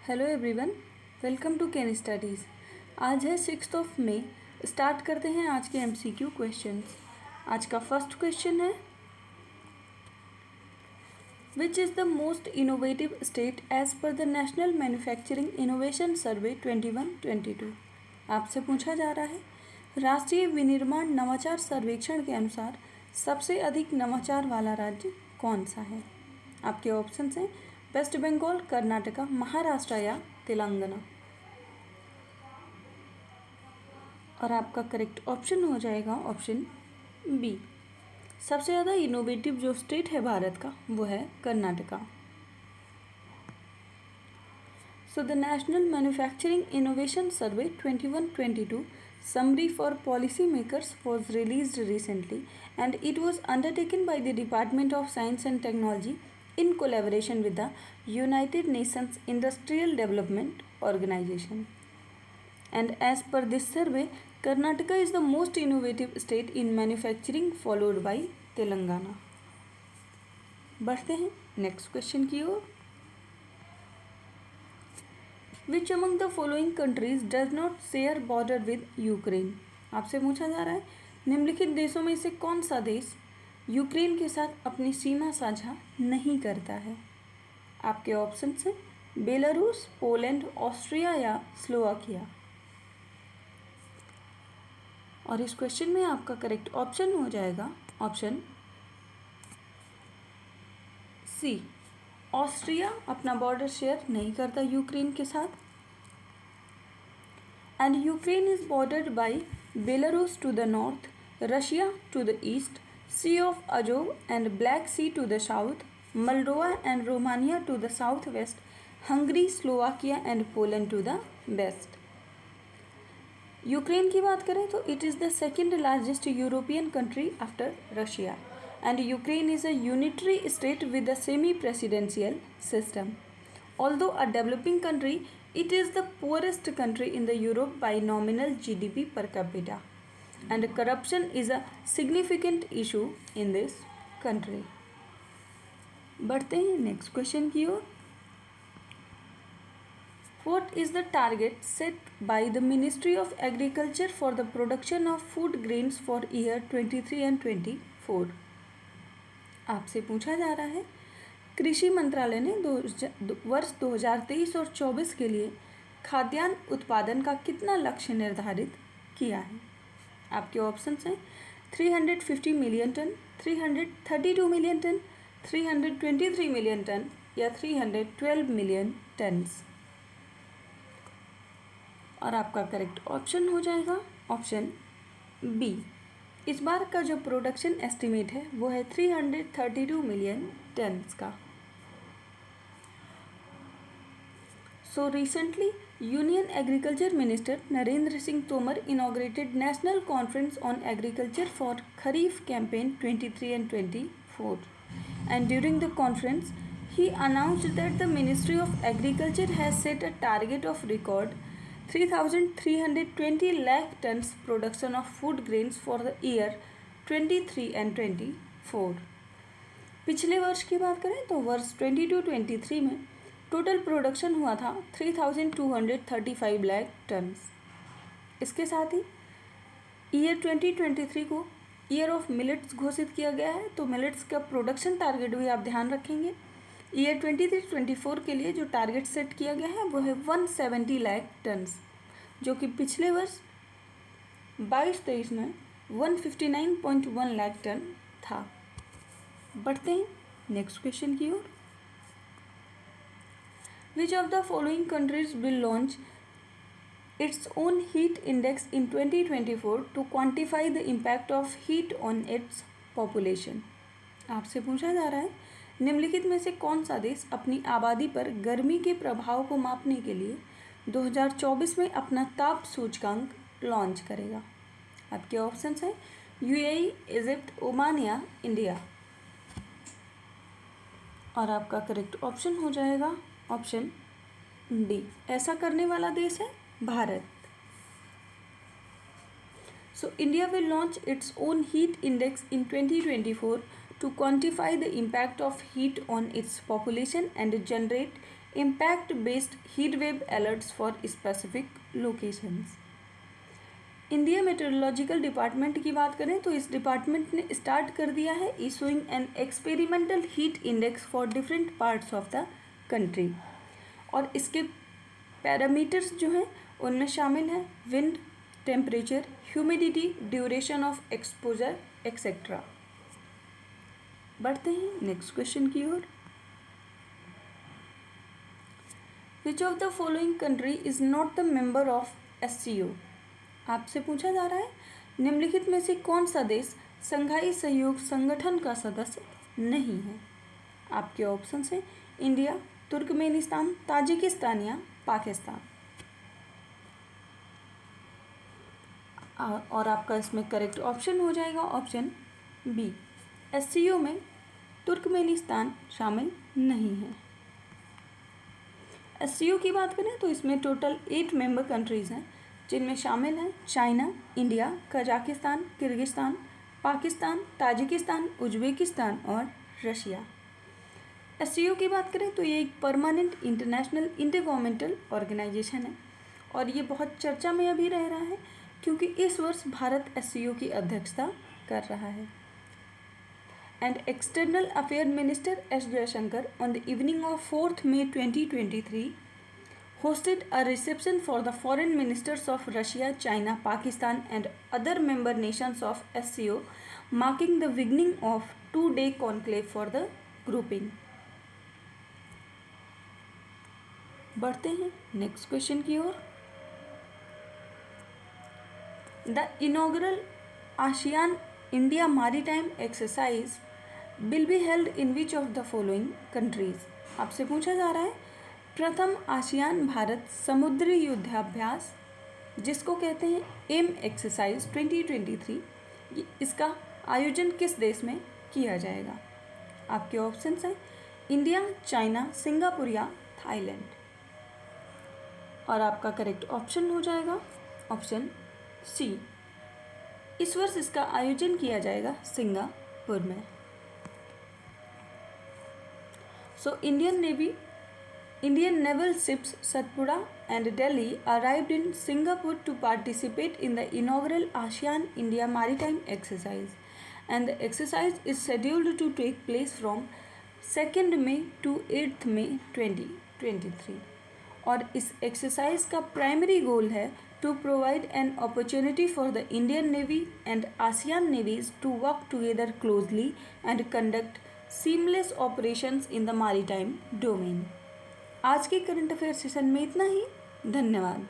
Hello everyone, welcome to can studies. आज है 6 मई। Start करते हैं आज के एमसीक्यू क्वेश्चंस। आज का फर्स्ट क्वेश्चन है, which is the most innovative state as per the national manufacturing innovation survey 21-22। आपसे पूछा जा रहा है, राष्ट्रीय विनिर्माण नवाचार सर्वेक्षण के अनुसार सबसे अधिक नवाचार वाला राज्य कौन सा है। आपके ऑप्शंस हैं वेस्ट बंगाल, कर्नाटका, महाराष्ट्र या तेलंगाना। और आपका करेक्ट ऑप्शन हो जाएगा ऑप्शन बी। सबसे ज़्यादा इनोवेटिव जो स्टेट है भारत का वो है Karnataka. So the national manufacturing innovation survey 21-22 summary for policymakers was released recently and it was undertaken by the Department of Science and Technology in collaboration with the United Nations Industrial Development Organization. And as per this survey, Karnataka is the most innovative state in manufacturing followed by Telangana. बढ़ते हैं next question की ओर। Which among the following countries does not share border with Ukraine? आपसे पूछा जा रहा है, निम्नलिखित देशों में से कौन सा देश यूक्रेन के साथ अपनी सीमा साझा नहीं करता है। आपके ऑप्शंस हैं बेलारूस, पोलैंड, ऑस्ट्रिया या स्लोवाकिया। और इस क्वेश्चन में आपका करेक्ट ऑप्शन हो जाएगा ऑप्शन सी। ऑस्ट्रिया अपना बॉर्डर शेयर नहीं करता यूक्रेन के साथ। And Ukraine is bordered by Belarus to the north, Russia to the east, Sea of Azov and Black Sea to the south, Moldova and Romania to the south west, Hungary, Slovakia and Poland to the west. Ukraine की बात करें तो it is the second largest European country after Russia and Ukraine is a unitary state with a semi-presidential system. Although a developing country, it is the poorest country in the Europe by nominal GDP per capita, and corruption is a significant issue in this country. बढ़ते हैं next question की ओर। What is the target set by the Ministry of Agriculture for the production of food grains for year 23 and 24? आपसे पूछा जा रहा है, कृषि मंत्रालय ने वर्ष 2023 और 24 के लिए खाद्यान्न उत्पादन का कितना लक्ष्य निर्धारित किया है। आपके ऑप्शंस हैं 350 million ton, 332 million ton, 323 million ton या 312 मिलियन टन्स। और आपका करेक्ट ऑप्शन हो जाएगा ऑप्शन बी। इस बार का जो प्रोडक्शन एस्टिमेट है वो है 332 मिलियन टन्स का। So recently union agriculture minister Narendra Singh Tomar inaugurated national conference on agriculture for kharif campaign 23 and 24 and during the conference he announced that the Ministry of Agriculture has set a target of record 3,320 lakh tons production of food grains for the year 23 and 24। पिछले वर्ष की बात करें तो वर्ष 22-23 में total production हुआ था 3,235 लाख टन्स। इसके साथ ही ईयर 2023 को ईयर ऑफ मिलेट्स घोषित किया गया है, तो मिलेट्स का प्रोडक्शन टारगेट भी आप ध्यान रखेंगे। ईयर 23-24 के लिए जो टारगेट सेट किया गया है वो है 170 लाख टन्स, जो कि पिछले वर्ष 22-23 में 159.1 लाख टन था। बढ़ते हैं नेक्स्ट क्वेश्चन की ओर। Which of the following countries will launch its own heat index in 2024 to quantify the impact of heat on its population. आपसे पूछा जा रहा है, निम्नलिखित में से कौन सा देश अपनी आबादी पर गर्मी के प्रभाव को मापने के लिए 2024 में अपना ताप सूचकांक लॉन्च करेगा। आपके ऑप्शंस हैं यूएई, इजिप्ट, ओमान या इंडिया। और आपका करेक्ट ऑप्शन हो जाएगा ऑप्शन डी। ऐसा करने वाला देश है Bharat. So India will launch its own heat index in 2024 to quantify the impact of heat on its population and generate impact based heat wave alerts for specific locations. India Meteorological Department की बात करें तो इस department ने start कर दिया है issuing an experimental heat index for different parts of the country, और इसके पैरामीटर्स जो हैं उनमें शामिल हैं wind, temperature, humidity, duration of exposure etcetera. बढ़ते हैं नेक्स्ट क्वेश्चन की ओर। Which of the following country is not the member of SCO? आपसे पूछा जा रहा है निम्नलिखित में से कौन सा देश संघाई सहयोग संगठन का सदस्य नहीं है। आपके ऑप्शन हैं इंडिया, तुर्कमेनिस्तान, ताजिकिस्तान या पाकिस्तान। और आपका इसमें करेक्ट ऑप्शन हो जाएगा ऑप्शन बी, SCO में तुर्कमेनिस्तान शामिल नहीं है। SCO की बात करें तो इसमें टोटल 8 मेंबर कंट्रीज़ हैं जिनमें शामिल हैं China, India, Kazakhstan, Kyrgyzstan, Pakistan, Tajikistan, Uzbekistan और रशिया। SCO की बात करें तो ये एक परमानेंट इंटरनेशनल इंटरगवर्नमेंटल ऑर्गेनाइजेशन है और ये बहुत चर्चा में अभी रह रहा है क्योंकि इस वर्ष भारत SCO की अध्यक्षता कर रहा है। And external affair minister S. Jaishankar on the evening of 4th May 2023 hosted a reception for the foreign ministers of Russia, China, Pakistan and other member nations of SCO, marking the beginning of 2-day conclave for the grouping. बढ़ते हैं next question की ओर। The inaugural ASEAN India maritime exercise will be held in which of the following countries? आपसे पूछा जा रहा है प्रथम आसियान भारत समुद्री युद्धाभ्यास जिसको कहते हैं एम एक्सरसाइज 2023, इसका आयोजन किस देश में किया जाएगा? आपके ऑप्शंस हैं इंडिया, चाइना, सिंगापुर या थाईलैंड। और आपका करेक्ट ऑप्शन हो जाएगा ऑप्शन सी, इस वर्ष इसका आयोजन किया जाएगा सिंगापुर में। सो Indian naval ships Satpura and Delhi arrived in Singapore to participate in the inaugural ASEAN India Maritime Exercise, and the exercise is scheduled to take place from 2nd May to 8th May 2023. और इस exercise का primary goal है to provide an opportunity for the Indian Navy and ASEAN navies to work together closely and conduct seamless operations in the maritime domain. आज के current affair session में इतना ही। धन्यवाद।